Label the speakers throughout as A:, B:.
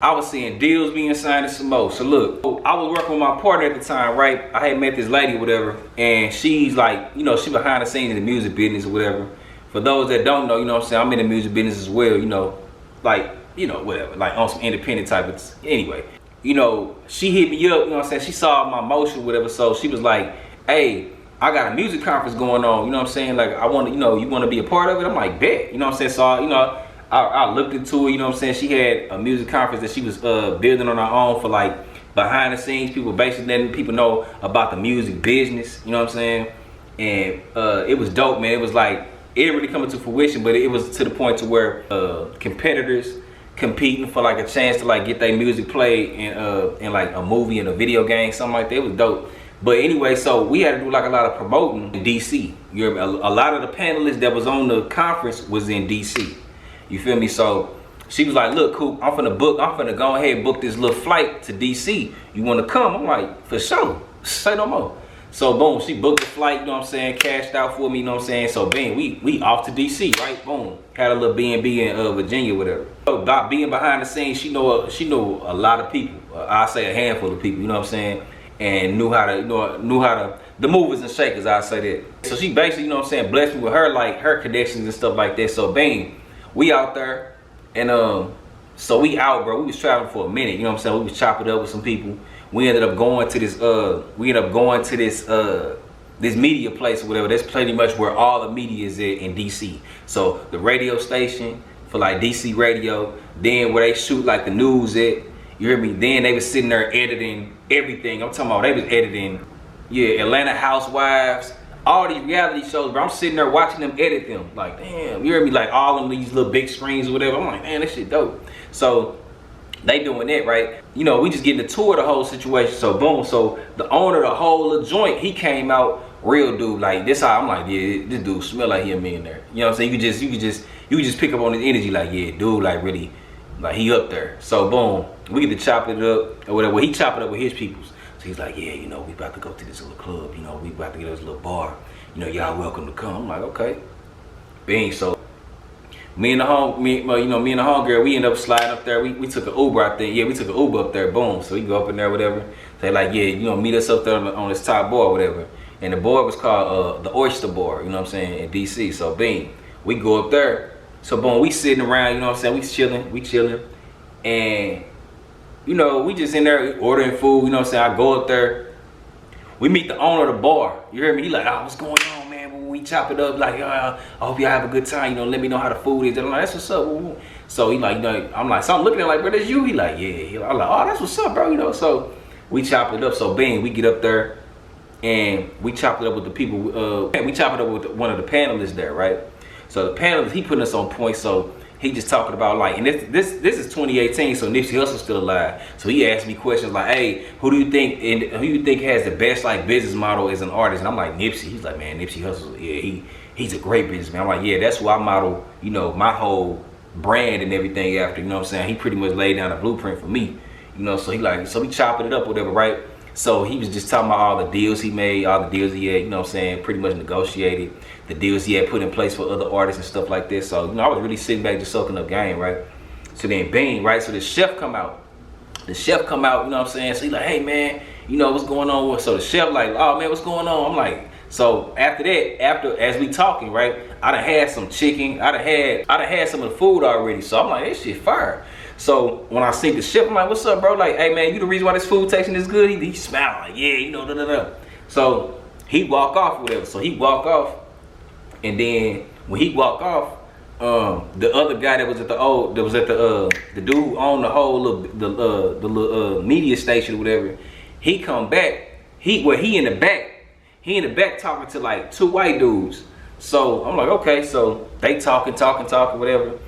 A: I was seeing deals being signed and some more. So look, I was working with my partner at the time, right? I had met this lady or whatever, and she's like, you know, she behind the scenes in the music business or whatever. For those that don't know, you know what I'm saying, I'm in the music business as well, you know, like, you know, whatever, like on some independent type of, anyway. You know, she hit me up, you know what I'm saying, she saw my motion, whatever, so she was like, hey, I got a music conference going on, you know what I'm saying, like, I want to, you know, you want to be a part of it? I'm like, bet, you know what I'm saying, so, you know, I looked into it, you know what I'm saying, she had a music conference that she was building on her own for, like, behind the scenes people, basically letting people know about the music business, you know what I'm saying, and it was dope, man. It was like, it didn't really come into fruition, but it was to the point to where competitors competing for like a chance to like get their music played in like a movie and a video game, something like that. It was dope. But anyway, so we had to do like a lot of promoting in DC. A lot of the panelists that was on the conference was in DC. You feel me? So she was like, look, Coop, I'm finna go ahead and book this little flight to DC. You wanna come? I'm like, for sure. Say no more. So boom, she booked the flight, you know what I'm saying, cashed out for me, you know what I'm saying. So bam, we off to DC, right? Boom. Had a little B&B in Virginia, whatever. So about being behind the scenes, she know a lot of people. I say a handful of people, you know what I'm saying, and knew how to the movers and shakers, I say that. So she basically, you know what I'm saying, blessed me with her like her connections and stuff like that. So bam, we out there, and so we out, bro. We was traveling for a minute, you know what I'm saying. We was chopping up with some people. We ended up going to this this media place or whatever. That's pretty much where all the media is at in DC. So the radio station for like DC radio, then where they shoot like the news at, you hear me? Then they was sitting there editing everything. I'm talking about they was editing, yeah, Atlanta Housewives, all these reality shows, bro. I'm sitting there watching them edit them. Like, damn, you hear me? Like all of these little big screens or whatever. I'm like, man, this shit dope. So they doing that, right? You know, we just getting a tour of the whole situation. So boom, so the owner of the whole little joint, he came out real dude, like this how I'm like, yeah, this dude smell like he a millionaire. You know what I'm saying? You could just pick up on his energy, like, yeah, dude, like really, like he up there. So boom, we get to chop it up or whatever. Well, he chop it up with his peoples. So he's like, yeah, you know, we about to go to this little club, you know, we about to get us a little bar. You know, y'all welcome to come. I'm like, okay. Bang, so me and the homegirl, we end up sliding up there. We took an Uber, I think. Yeah, we took an Uber up there, boom. So we go up in there, whatever. They like, yeah, you know, meet us up there on this top bar, whatever. And the bar was called the Oyster Bar, you know what I'm saying, in DC. So bing, we go up there. So boom, we sitting around, you know what I'm saying, we chilling. And, you know, we just in there ordering food, you know what I'm saying. I go up there. We meet the owner of the bar. You hear me? He like, oh, what's going on, man? When we chop it up, like, I hope y'all have a good time. You know, let me know how the food is. I'm like, that's what's up. So he like, you know, I'm like, so I'm looking at like, bro, that's you? He like, yeah. I'm like, oh, that's what's up, bro. You know, so we chop it up. So bang, we get up there and we chop it up with the people. We chop it up with one of the panelists there, right? So the panelist, he putting us on point. So he just talking about like, and this is 2018, so Nipsey Hussle's still alive. So he asked me questions like, hey, who do you think has the best like business model as an artist? And I'm like, Nipsey. He's like, man, Nipsey Hussle, yeah, he's a great businessman. I'm like, yeah, that's who I model, you know, my whole brand and everything after, you know what I'm saying? He pretty much laid down a blueprint for me, you know, so we chopping it up, whatever, right? So he was just talking about all the deals he made, all the deals he had, you know what I'm saying, pretty much negotiated, the deals he had put in place for other artists and stuff like this. So, you know, I was really sitting back just soaking up game, right? So then bang, right? So the chef come out. You know what I'm saying? So he like, hey man, you know what's going on? So the chef like, oh man, what's going on? I'm like, so after that, as we talking, right, I done had some chicken, I done had some of the food already. So I'm like, this shit fire. So when I see the chef, I'm like, what's up, bro? Like, hey man, you the reason why this food tasting this good? He smile like, yeah, you know, da. So he walk off, whatever. So he walk off, and then when he walk off, the other guy that was at the dude who owned the whole little media station or whatever, he come back. He in the back talking to like two white dudes. So I'm like, okay, so they talking, whatever.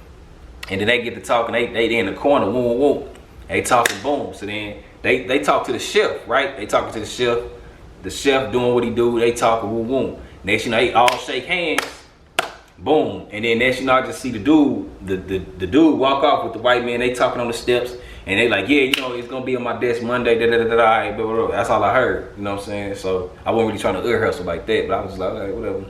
A: And then they get to talking, they in the corner, woo. They talking, boom. So then they talk to the chef, right? They talking to the chef doing what he do, they talking, woo. Next you know, they all shake hands, boom. And then next you know, I just see the dude walk off with the white man, they talking on the steps, and they like, yeah, you know, it's gonna be on my desk Monday, da. That's all I heard, you know what I'm saying? So I wasn't really trying to ear hustle like that, but I was like, whatever.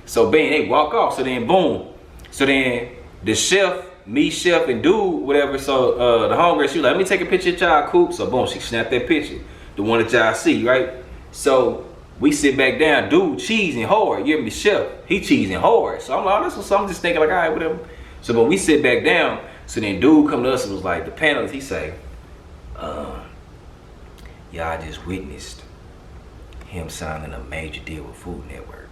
A: So bang, they walk off, so then boom. So then the chef me, Chef, and Dude, whatever. So the homegirl, she was like, let me take a picture of y'all coop. So boom, she snapped that picture, the one that y'all see, right? So we sit back down, Dude cheesing hard. You hear me, Chef? He cheesing hard. So I'm like, oh, this was I'm just thinking like, all right, whatever. So when we sit back down, so then Dude come to us and was like, the panelists, he say, y'all just witnessed him signing a major deal with Food Network.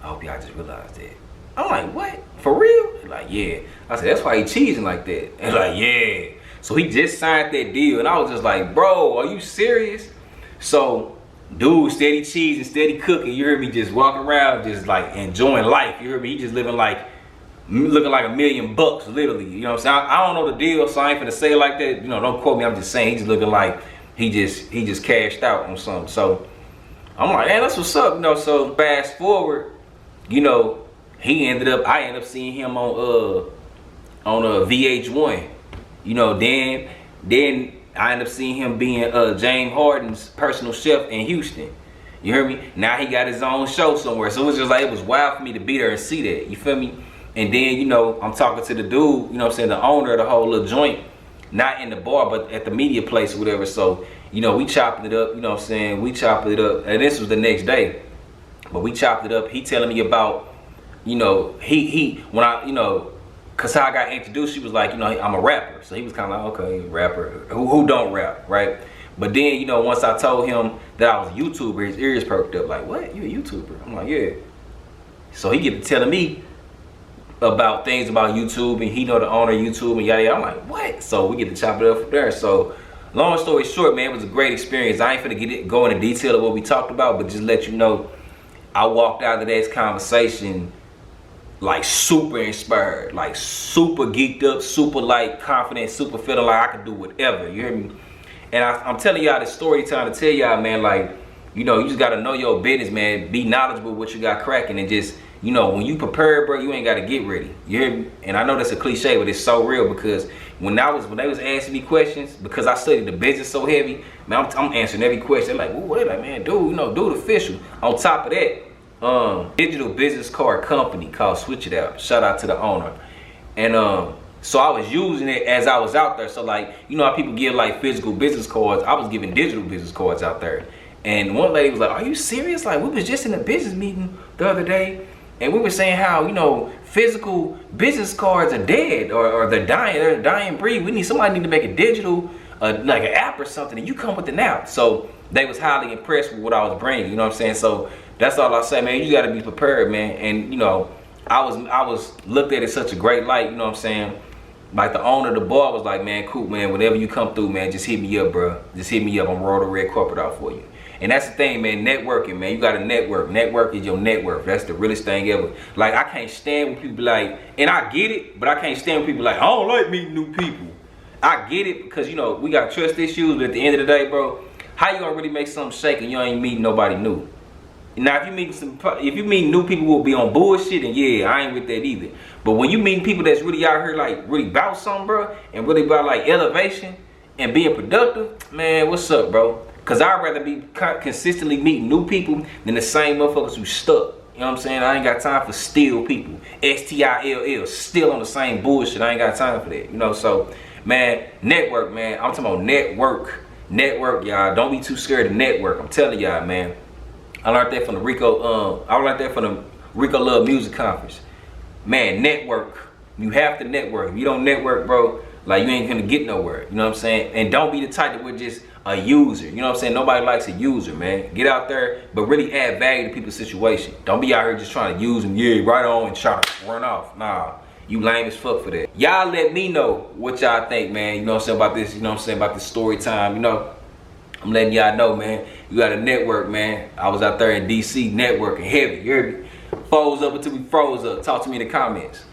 A: I hope y'all just realized that. I'm like, what? For real? They're like, yeah. I said, that's why he cheesing like that. And like, yeah. So he just signed that deal, and I was just like, bro, are you serious? So Dude steady cheesing, steady cooking. You heard me, just walking around, just like enjoying life. You heard me? He just looking like $1 million, literally. You know what I'm saying? I don't know the deal, so I ain't finna say it like that. You know, don't quote me. I'm just saying he's just looking like he just cashed out on something. So I'm like, hey, that's what's up, you know. So fast forward, you know, I ended up seeing him on VH1. You know, then I ended up seeing him being James Harden's personal chef in Houston. You hear me? Now he got his own show somewhere. So it was just like, it was wild for me to be there and see that. You feel me? And then, you know, I'm talking to the dude, you know what I'm saying, the owner of the whole little joint, not in the bar, but at the media place or whatever. So, you know, we chopped it up, you know what I'm saying? We chopped it up, and this was the next day. But we chopped it up. He telling me about, you know, when I, you know, cause how I got introduced, she was like, you know, I'm a rapper. So he was kind of like, okay, rapper. Who don't rap, right? But then, you know, once I told him that I was a YouTuber, his ears perked up. Like, what? You a YouTuber? I'm like, yeah. So he get to telling me about things about YouTube, and he know the owner of YouTube and yada yada. I'm like, what? So we get to chop it up from there. So long story short, man, it was a great experience. I ain't finna go into detail of what we talked about, but just let you know, I walked out of that conversation like super inspired, like super geeked up, super like confident, super feeling like I can do whatever. You hear me? And I'm telling y'all this story time to tell y'all, man, like, you know, you just gotta know your business, man. Be knowledgeable what you got cracking, and just, you know, when you prepare, bro, you ain't gotta get ready. You hear me? And I know that's a cliche, but it's so real, because when they was asking me questions, because I studied the business so heavy, man, I'm answering every question. They're like, well, what, like, man, dude, you know, dude official. On top of that, digital business card company called Switch It Out. Shout out to the owner. And so I was using it as I was out there. So like, you know how people give like physical business cards, I was giving digital business cards out there. And one lady was like, are you serious? Like, we was just in a business meeting the other day, and we were saying how, you know, physical business cards are dead, or they're a dying breed. Somebody need to make a digital, like an app or something, and you come with an app. So they was highly impressed with what I was bringing, you know what I'm saying? So that's all I say, man. You gotta be prepared, man. And you know, I was looked at in such a great light, you know what I'm saying? Like the owner of the bar was like, man, cool, man, whenever you come through, man, just hit me up, bro. Just hit me up. I'm roll the red carpet out for you. And that's the thing, man, networking, man. You gotta network. Network is your network. That's the realest thing ever. Like, I can't stand when people be like, and I get it, but I can't stand when people like, I don't like meeting new people. I get it, because, you know, we got trust issues, but at the end of the day, bro, how you gonna really make something shake and you ain't meeting nobody new? Now, if you meet new people who will be on bullshit, and yeah, I ain't with that either. But when you meet people that's really out here, like, really about something, bro, and really about, like, elevation and being productive, man, what's up, bro? Because I'd rather be consistently meeting new people than the same motherfuckers who stuck. You know what I'm saying? I ain't got time for still people. STILL, still on the same bullshit. I ain't got time for that. You know, so, man, network, man. I'm talking about network. Network, y'all. Don't be too scared to network. I'm telling y'all, man. I learned that from the Rico Love Music Conference. Man, network. You have to network. If you don't network, bro, like, you ain't gonna get nowhere. You know what I'm saying? And don't be the type that would just a user. You know what I'm saying? Nobody likes a user, man. Get out there, but really add value to people's situation. Don't be out here just trying to use them, yeah, right on, and try to run off. Nah, you lame as fuck for that. Y'all let me know what y'all think, man. You know what I'm saying about this? You know what I'm saying about this story time? You know, I'm letting y'all know, man. You got a network, man. I was out there in DC networking heavy. You heard me? Froze up until we froze up. Talk to me in the comments.